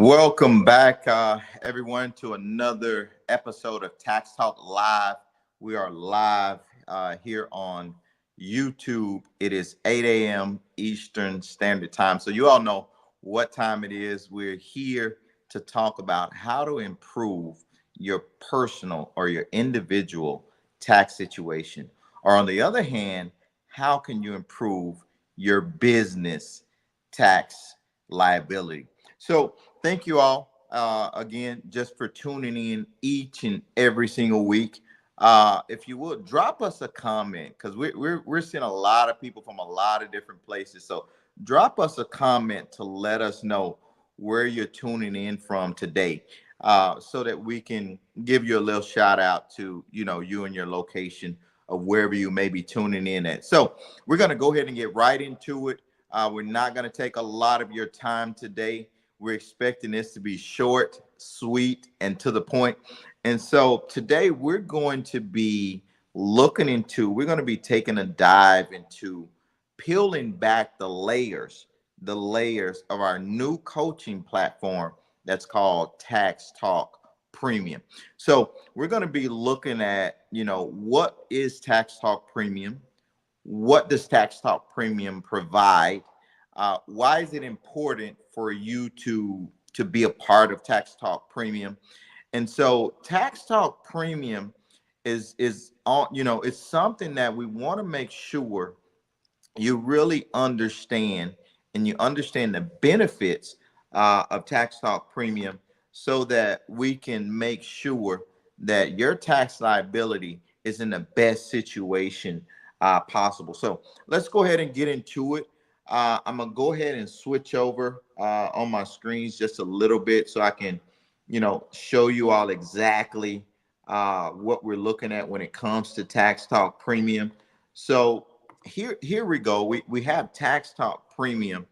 Welcome back, everyone, to another episode of Tax Talk Live. We are live here on YouTube. It is 8 a.m. Eastern Standard Time. So you all know what time it is. We're here to talk about how to improve your personal or your individual tax situation. Or on the other hand, how can you improve your business tax liability? So thank you all again just for tuning in each and every single week. If you would drop us a comment because we're seeing a lot of people from a lot of different places. So drop us a comment to let us know where you're tuning in from today, so that we can give you a little shout out to you and your location of wherever you may be tuning in at. So we're going to go ahead and get right into it. We're not going to take a lot of your time today. We're expecting this to be short, sweet, and to the point. And so today we're going to be we're going to be taking a dive into peeling back the layers of our new coaching platform that's called Tax Talk Premium. So we're going to be looking at, what is Tax Talk Premium? What does Tax Talk Premium provide? Why is it important for you to be a part of Tax Talk Premium? And so Tax Talk Premium is all, it's something that we want to make sure you really understand, and you understand the benefits of Tax Talk Premium, so that we can make sure that your tax liability is in the best situation possible. So let's go ahead and get into it. I'm gonna go ahead and switch over on my screens just a little bit so I can, show you all exactly what we're looking at when it comes to Tax Talk Premium. So here we go. We have Tax Talk Premium,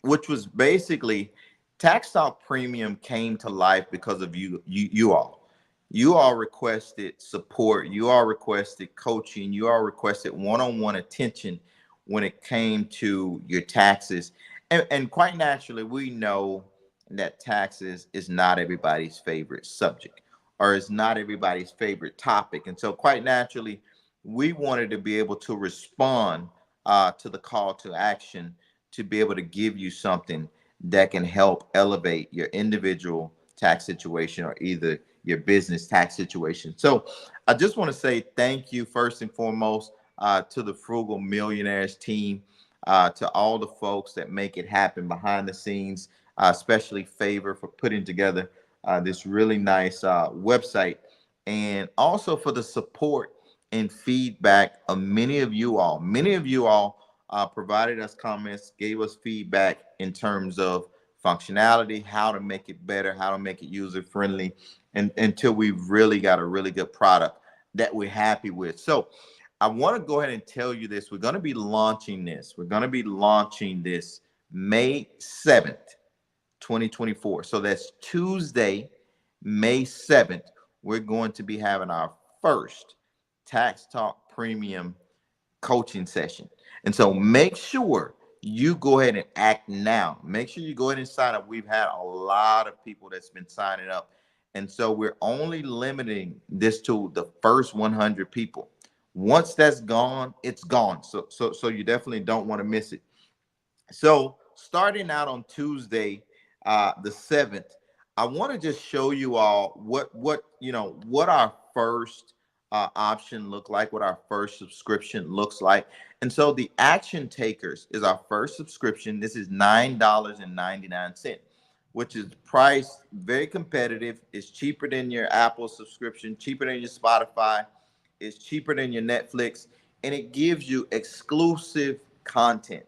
which was basically Tax Talk Premium came to life because of you all. You all requested support. You all requested coaching. You all requested one-on-one attention when it came to your taxes. And quite naturally, we know that taxes is not everybody's favorite subject, or is not everybody's favorite topic. And so quite naturally, we wanted to be able to respond to the call to action, to be able to give you something that can help elevate your individual tax situation or either your business tax situation. So I just want to say thank you first and foremost to the Frugal Millionaires team, to all the folks that make it happen behind the scenes, especially Favor for putting together this really nice website, and also for the support and feedback of many of you all. Many of you all provided us comments, gave us feedback in terms of functionality, how to make it better, how to make it user friendly, and until we've really got a really good product that we're happy with. So I want to go ahead and tell you this. We're going to be launching this. We're going to be launching this May 7th, 2024. So that's Tuesday, May 7th. We're going to be having our first Tax Talk Premium coaching session. And so make sure you go ahead and act now. Make sure you go ahead and sign up. We've had a lot of people that's been signing up. And so we're only limiting this to the first 100 people. Once that's gone, it's gone. So you definitely don't want to miss it. So starting out on Tuesday, the 7th, I want to just show you all what our first option look like, what our first subscription looks like. And so the Action Takers is our first subscription. This is $9.99, which is priced very competitive. It's cheaper than your Apple subscription, cheaper than your Spotify, it's cheaper than your Netflix, and it gives you exclusive content.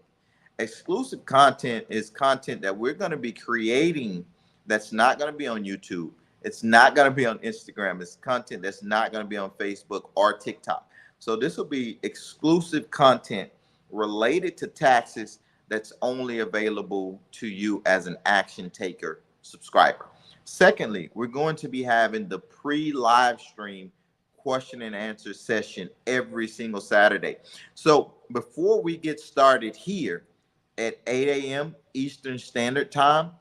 Exclusive content is content that we're going to be creating that's not going to be on YouTube. It's not going to be on Instagram. It's content that's not going to be on Facebook or TikTok. So this will be exclusive content related to taxes that's only available to you as an Action Taker subscriber. Secondly, we're going to be having the pre-live stream question and answer session every single Saturday. So before we get started here at 8 a.m. Eastern Standard Time,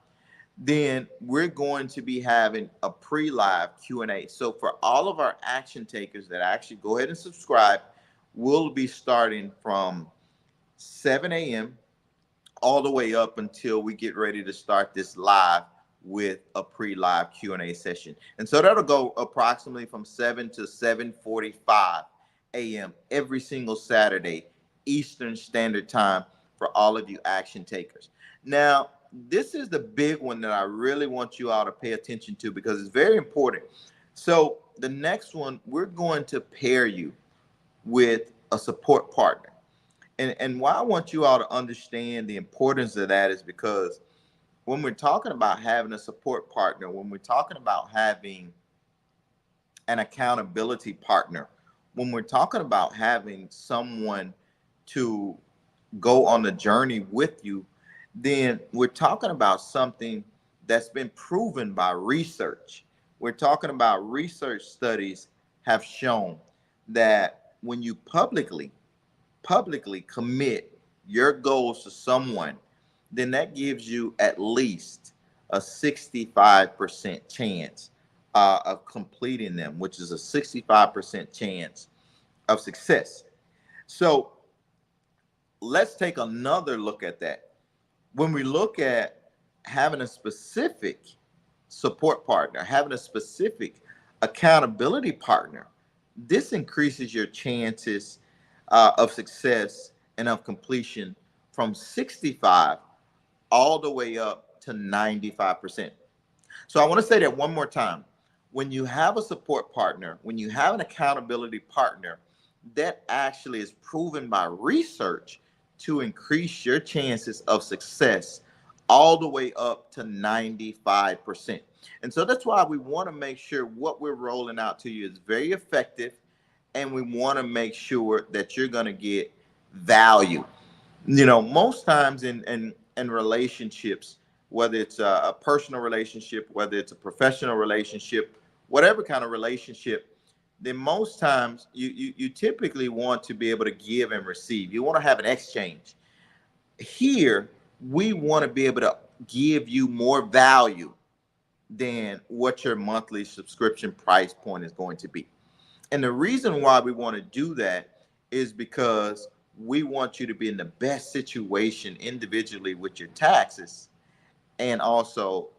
then we're going to be having a pre-live Q&A. So for all of our action takers that actually go ahead and subscribe, we'll be starting from 7 a.m. all the way up until we get ready to start this live with a pre-live Q&A session. And so that'll go approximately from 7 to 7:45 a.m. every single Saturday, Eastern Standard Time, for all of you action takers. Now, this is the big one that I really want you all to pay attention to because it's very important. So the next one, we're going to pair you with a support partner. And why I want you all to understand the importance of that is because when we're talking about having a support partner, when we're talking about having an accountability partner, when we're talking about having someone to go on the journey with you, then we're talking about something that's been proven by research. We're talking about research studies have shown that when you publicly commit your goals to someone, then that gives you at least a 65% chance of completing them, which is a 65% chance of success. So let's take another look at that. When we look at having a specific support partner, having a specific accountability partner, this increases your chances of success and of completion from 65 all the way up to 95%. So I want to say that one more time. When you have a support partner, when you have an accountability partner, that actually is proven by research to increase your chances of success all the way up to 95%. And so that's why we want to make sure what we're rolling out to you is very effective, and we want to make sure that you're going to get value. You know, most times in relationships, whether it's a personal relationship, whether it's a professional relationship, whatever kind of relationship, then most times you typically want to be able to give and receive. You want to have an exchange. Here, we want to be able to give you more value than what your monthly subscription price point is going to be. And the reason why we want to do that is because we want you to be in the best situation individually with your taxes and also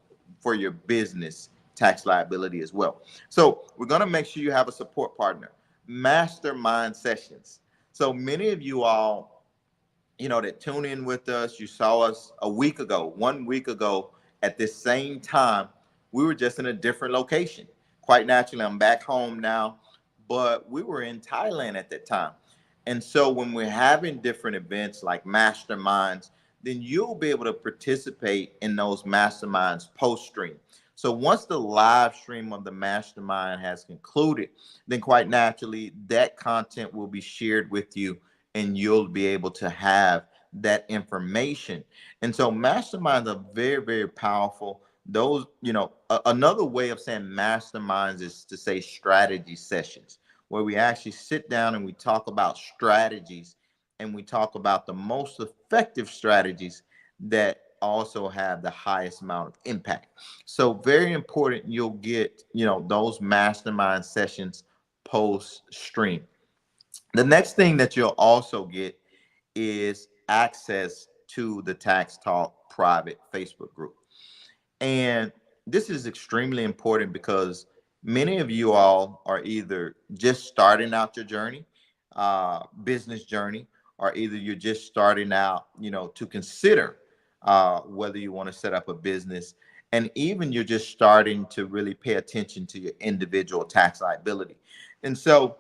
for your business tax liability as well. So we're going to make sure you have a support partner. Mastermind sessions. So many of you all, that tune in with us, you saw us a week ago, 1 week ago at this same time. We were just in a different location. Quite naturally, I'm back home now, but we were in Thailand at that time. And so when we're having different events like masterminds, then you'll be able to participate in those masterminds post stream. So once the live stream of the mastermind has concluded, then quite naturally that content will be shared with you and you'll be able to have that information. And so masterminds are very, very powerful. Those, another way of saying masterminds is to say strategy sessions, where we actually sit down and we talk about strategies and we talk about the most effective strategies that also have the highest amount of impact. So very important, you'll get, those mastermind sessions post stream. The next thing that you'll also get is access to the Tax Talk private Facebook group. And this is extremely important because many of you all are either just starting out your journey, business journey, or either you're just starting out, to consider whether you want to set up a business. And even you're just starting to really pay attention to your individual tax liability. And so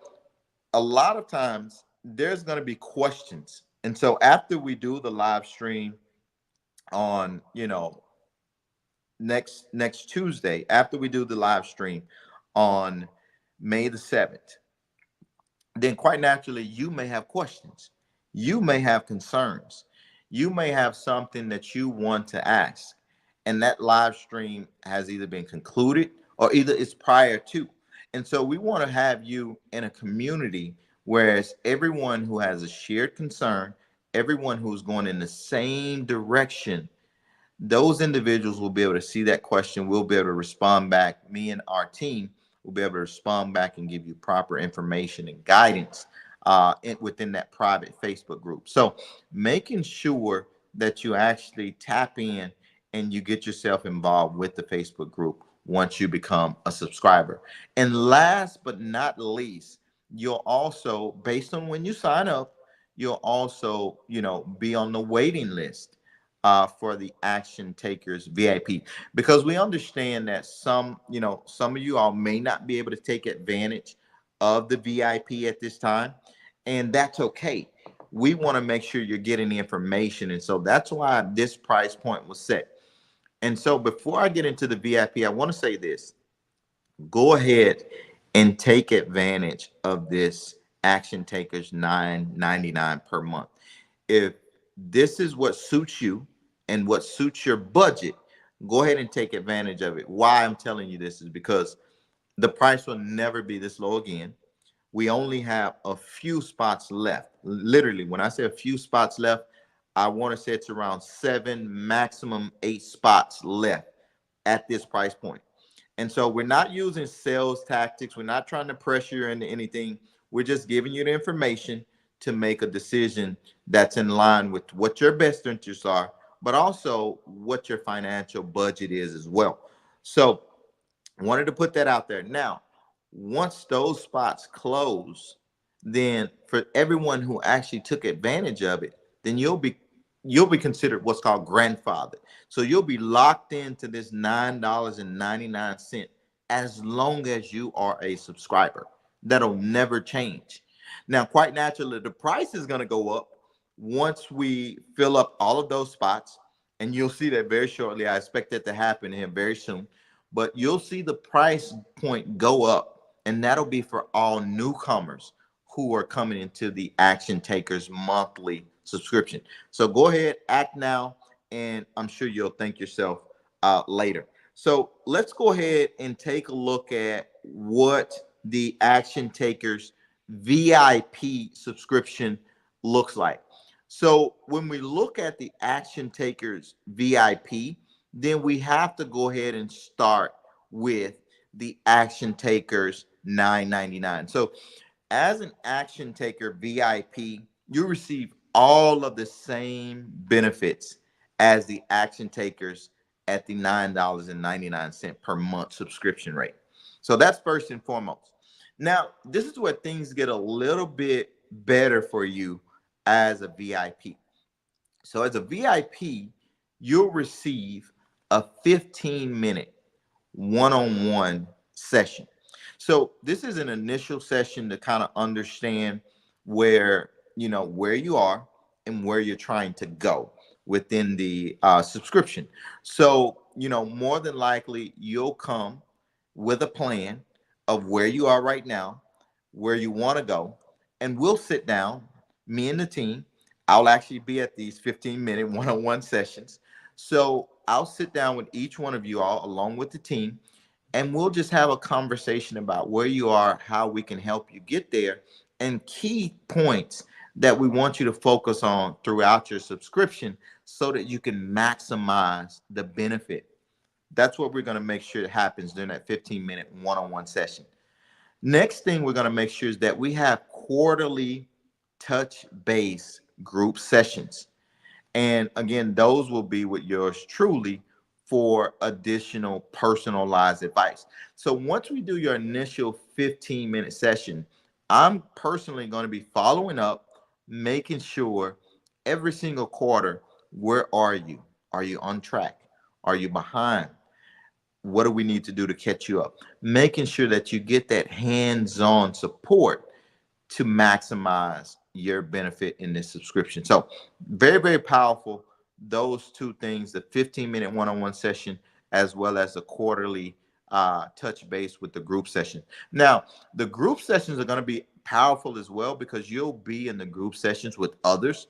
a lot of times there's going to be questions. And so after we do the live stream on, next Tuesday, after we do the live stream on May the 7th, then quite naturally you may have questions. You may have concerns. You may have something that you want to ask. And that live stream has either been concluded or either it's prior to. And so we want to have you in a community where it's everyone who has a shared concern, everyone who's going in the same direction, those individuals will be able to see that question. We'll be able to respond back. Me and our team will be able to respond back and give you proper information and guidance within that private Facebook group. So making sure that you actually tap in and you get yourself involved with the Facebook group once you become a subscriber. And last but not least, you'll also, based on when you sign up, you'll also, be on the waiting list for the Action Takers VIP, because we understand that some of you all may not be able to take advantage of the VIP at this time, and that's okay. We want to make sure you're getting the information, and so that's why this price point was set. And so before I get into the VIP, I want to say this: go ahead and take advantage of this Action Takers $9.99 per month. If this is what suits you and what suits your budget, go ahead and take advantage of it. Why I'm telling you this is because the price will never be this low again. We only have a few spots left. Literally, when I say a few spots left, I want to say it's around 7, maximum 8 spots left at this price point. And so we're not using sales tactics. We're not trying to pressure you into anything. We're just giving you the information to make a decision that's in line with what your best interests are, but also what your financial budget is as well. So I wanted to put that out there. Now, once those spots close, then for everyone who actually took advantage of it, then you'll be considered what's called grandfather. So you'll be locked into this $9.99 as long as you are a subscriber. That'll never change. Now, quite naturally, the price is going to go up once we fill up all of those spots, and you'll see that very shortly. I expect that to happen here very soon. But you'll see the price point go up, and that'll be for all newcomers who are coming into the Action Takers monthly subscription. So go ahead, act now, and I'm sure you'll thank yourself later. So let's go ahead and take a look at what the Action Takers VIP subscription looks like. So when we look at the Action Takers VIP, then we have to go ahead and start with the Action Takers $9.99. So as an Action Taker VIP, you receive all of the same benefits as the Action Takers at the $9.99 per month subscription rate. So that's first and foremost. Now, this is where things get a little bit better for you as a VIP. So as a VIP, you'll receive a 15-minute one-on-one session. So this is an initial session to kind of understand where you are and where you're trying to go within the subscription. So, more than likely you'll come with a plan of where you are right now, where you want to go, and we'll sit down, me and the team. I'll actually be at these 15-minute one-on-one sessions. So I'll sit down with each one of you all along with the team, and we'll just have a conversation about where you are, how we can help you get there, and key points that we want you to focus on throughout your subscription so that you can maximize the benefit. That's what we're going to make sure happens during that 15-minute one-on-one session. Next thing we're going to make sure is that we have quarterly touch base group sessions. And again, those will be with yours truly for additional personalized advice. So once we do your initial 15-minute session, I'm personally going to be following up, making sure every single quarter, where are you? Are you on track? Are you behind? What do we need to do to catch you up? Making sure that you get that hands-on support to maximize your benefit in this subscription. So very, very powerful. Those two things, the 15-minute one-on-one session, as well as the quarterly touch base with the group session. Now, the group sessions are going to be powerful as well because you'll be in the group sessions with others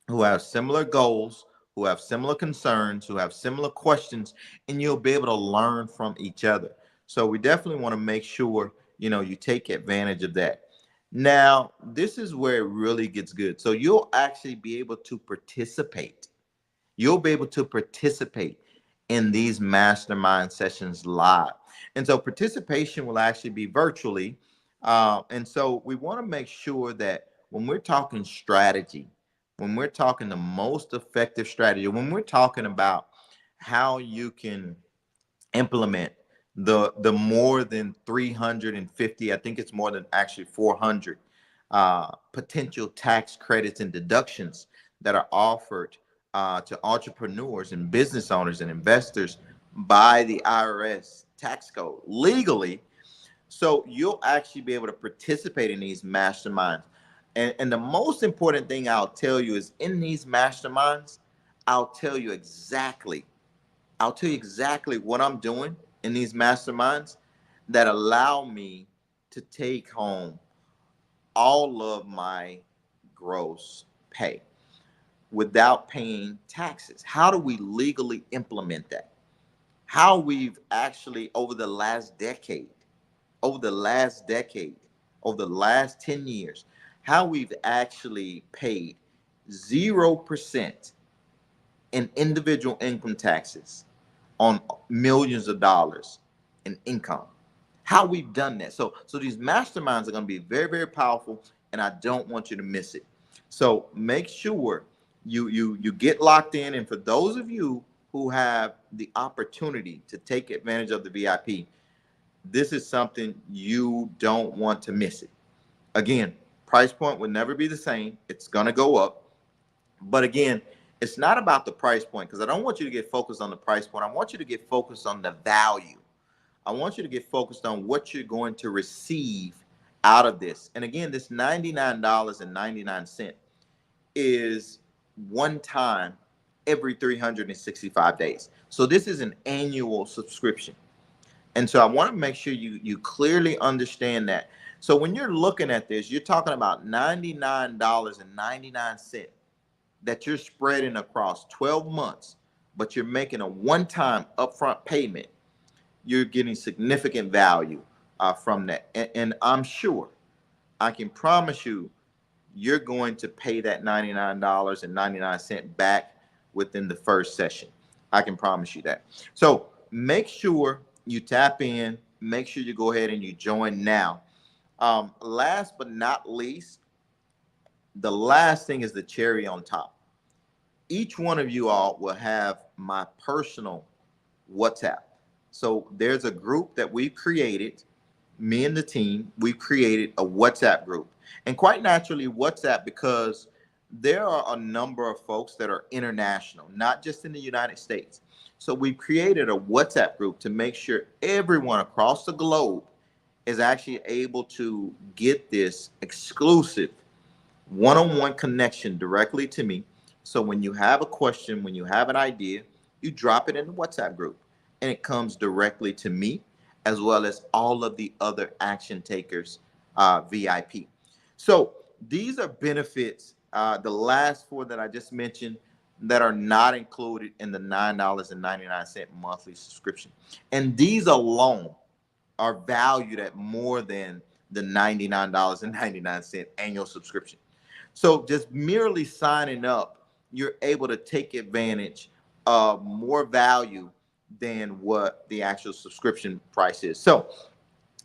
who have similar goals, who have similar concerns, who have similar questions, and you'll be able to learn from each other. So we definitely want to make sure, you take advantage of that. Now, this is where it really gets good. So you'll actually be able to participate You'll be able to participate in these mastermind sessions live. And so participation will actually be virtually. And so we want to make sure that when we're talking strategy, when we're talking the most effective strategy, when we're talking about how you can implement the more than 350, I think it's more than actually 400 potential tax credits and deductions that are offered to entrepreneurs and business owners and investors by the IRS tax code legally. So you'll actually be able to participate in these masterminds. And the most important thing I'll tell you is in these masterminds, I'll tell you exactly I'll tell you exactly what I'm doing in these masterminds that allow me to take home all of my gross pay without paying taxes. How do we legally implement that? How we've actually over the last decade, over the last 10 years, how we've actually paid 0% in individual income taxes on millions of dollars in income. How we've done that. So these masterminds are going to be very, very powerful, and I don't want you to miss it. So make sure you get locked in. And for those of you who have the opportunity to take advantage of the VIP, this is something you don't want to miss it. Again, price point will never be the same. It's going to go up. But again, it's not about the price point, because I don't want you to get focused on the price point. I want you to get focused on the value. I want you to get focused on what you're going to receive out of this. And again, this $99.99 is one time every 365 days. So this is an annual subscription. And so I want to make sure you clearly understand that. So when you're looking at this, you're talking about $99.99 that you're spreading across 12 months, but you're making a one-time upfront payment. You're getting significant value from that. And I'm sure, I can promise you, you're going to pay that $99.99 back within the first session. I can promise you that. So make sure you tap in. Make sure you go ahead and you join now. Last but not least, the last thing is the cherry on top. Each one of you all will have my personal WhatsApp. So there's a group that we've created, me and the team, we've created a WhatsApp group. And quite naturally, WhatsApp, because there are a number of folks that are international, not just in the United States. So we've created a WhatsApp group to make sure everyone across the globe is actually able to get this exclusive one-on-one connection directly to me. So when you have a question, when you have an idea, you drop it in the WhatsApp group and it comes directly to me, as well as all of the other action takers VIP. So these are benefits, the last four that I just mentioned, that are not included in the $9.99 monthly subscription. And these alone are valued at more than the $99.99 annual subscription. So just merely signing up, you're able to take advantage of more value than what the actual subscription price is. So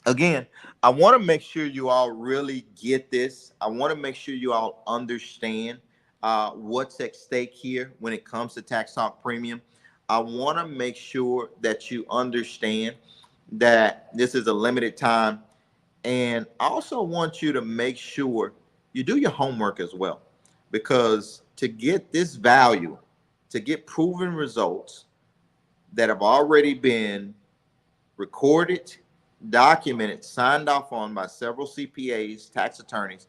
again, I want to make sure you all really get this. I want to make sure you all understand what's at stake here when it comes to Tax Talk Premium. I want to make sure that you understand that this is a limited time. And I also want you to make sure you do your homework as well, because to get this value, to get proven results that have already been recorded, documented, signed off on by several CPAs, tax attorneys,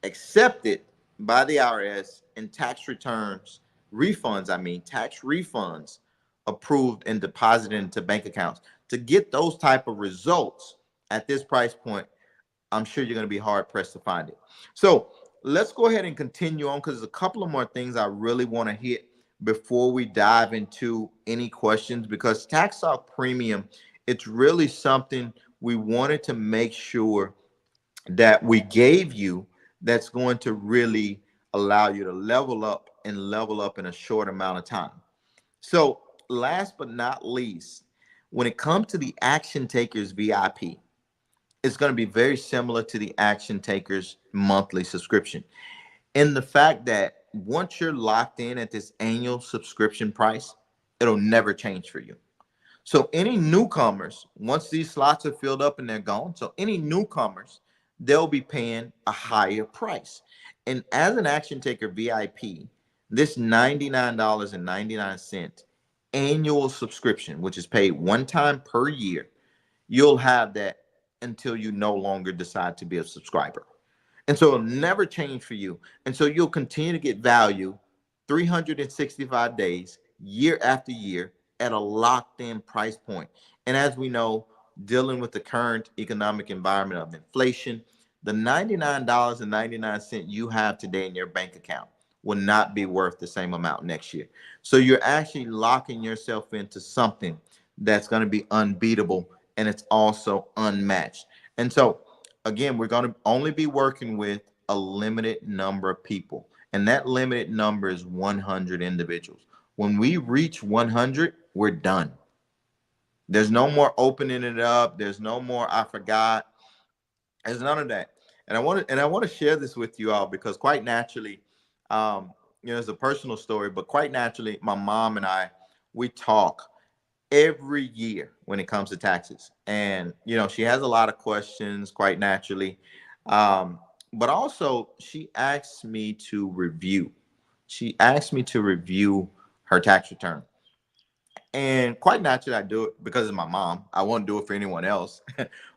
accepted by the IRS, and tax returns, tax refunds approved and deposited into bank accounts. To get those type of results at this price point, I'm sure you're going to be hard pressed to find it. So let's go ahead and continue on, because there's a couple of more things I really want to hit before we dive into any questions, because Tax Talk Premium, it's really something we wanted to make sure that we gave you that's going to really allow you to level up in a short amount of time. So last but not least, when it comes to the Action Takers VIP, it's going to be very similar to the Action Takers monthly subscription in the fact that once you're locked in at this annual subscription price, it'll never change for you. So any newcomers, once these slots are filled up and they're gone, so any newcomers, they'll be paying a higher price. And as an Action Taker VIP, this $99.99 annual subscription, which is paid one time per year, you'll have that until you no longer decide to be a subscriber. And so it'll never change for you. And so you'll continue to get value 365 days, year after year, at a locked in price point. And as we know, dealing with the current economic environment of inflation, the $99.99 you have today in your bank account will not be worth the same amount next year. So you're actually locking yourself into something that's going to be unbeatable, and it's also unmatched. And so again, we're going to only be working with a limited number of people, and that limited number is 100 individuals. When we reach 100, we're done. There's no more opening it up. There's no more I forgot. There's none of that. And I want to share this with you all because quite naturally, it's a personal story, but quite naturally, my mom and I, we talk every year when it comes to taxes. And, she has a lot of questions quite naturally. But also she asked me to review. She asked me to review her tax return. And quite naturally, I do it because it's my mom. I won't do it for anyone else,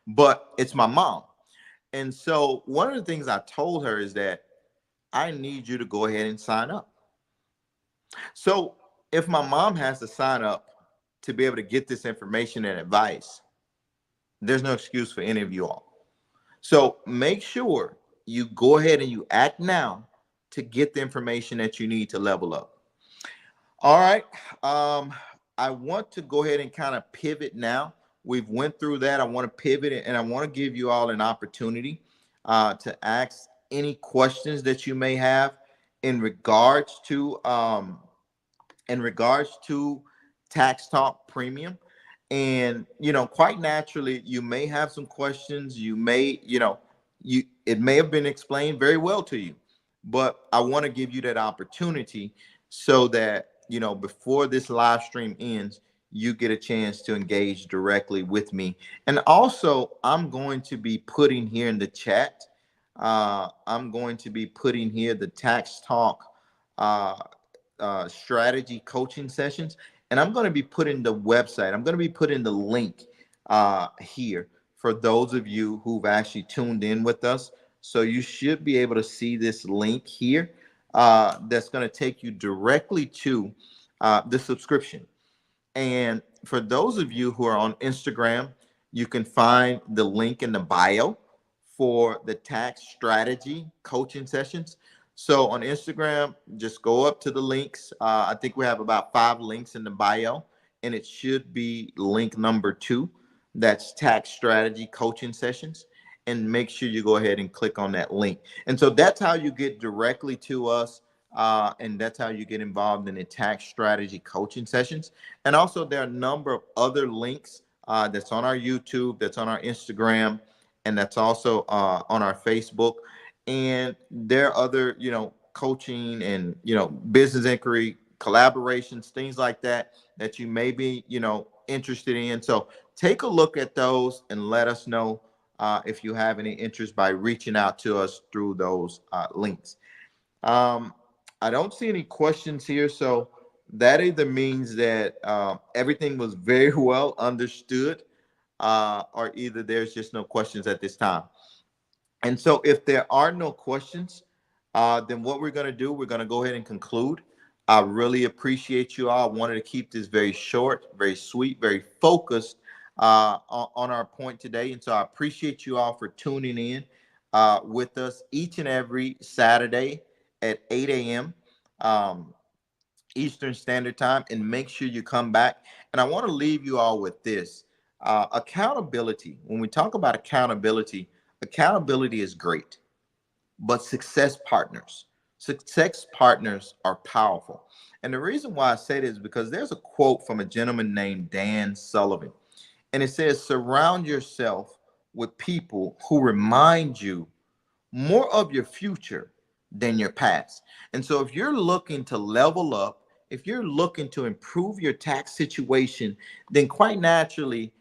but it's my mom. And so one of the things I told her is that I need you to go ahead and sign up. So if my mom has to sign up to be able to get this information and advice, there's no excuse for any of you all. So make sure you go ahead and you act now to get the information that you need to level up. All right. I want to go ahead and kind of pivot now. We've went through that. I want to pivot and I want to give you all an opportunity to ask any questions that you may have in regards to Tax Talk Premium. And quite naturally, you may have some questions. You may, it may have been explained very well to you, but I want to give you that opportunity so that before this live stream ends, you get a chance to engage directly with me. And also, I'm going to be putting here in the chat. I'm going to be putting here the Tax Talk uh, strategy coaching sessions. And I'm going to be putting the website, I'm going to be putting the link here for those of you who've actually tuned in with us. So you should be able to see this link here that's going to take you directly to the subscription. And for those of you who are on Instagram, you can find the link in the bio for the tax strategy coaching sessions. So on Instagram, just go up to the links. I think we have about 5 links in the bio, and it should be link number 2. That's tax strategy coaching sessions. And make sure you go ahead and click on that link. And so that's how you get directly to us. And that's how you get involved in the tax strategy coaching sessions. And also there are a number of other links that's on our YouTube, that's on our Instagram, and that's also on our Facebook. And there are other, coaching and, business inquiry, collaborations, things like that, that you may be, interested in. So take a look at those and let us know if you have any interest by reaching out to us through those links. I don't see any questions here. So that either means that everything was very well understood or either there's just no questions at this time. And so if there are no questions, then what we're going to do, we're going to go ahead and conclude. I really appreciate you all. I wanted to keep this very short, very sweet, very focused on our point today. And so I appreciate you all for tuning in with us each and every Saturday at 8 a.m. Eastern Standard Time. And make sure you come back. And I want to leave you all with this. Accountability. When we talk about accountability, accountability is great, but success partners Success partners are powerful. And the reason why I say this is because there's a quote from a gentleman named Dan Sullivan. And it says, surround yourself with people who remind you more of your future than your past. And so if you're looking to level up, if you're looking to improve your tax situation, then quite naturally,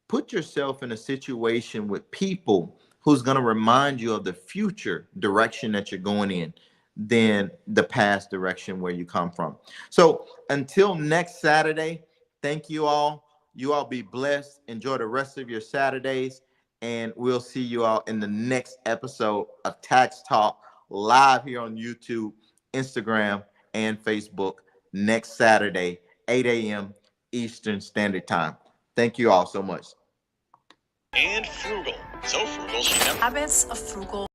put yourself in a situation with people who's going to remind you of the future direction that you're going in than the past direction where you come from. So until next Saturday, thank you all. You all be blessed. Enjoy the rest of your Saturdays. And we'll see you all in the next episode of Tax Talk live here on YouTube, Instagram, and Facebook next Saturday, 8 a.m. Eastern Standard Time. Thank you all so much. And frugal. So frugal she never. Habits of frugal.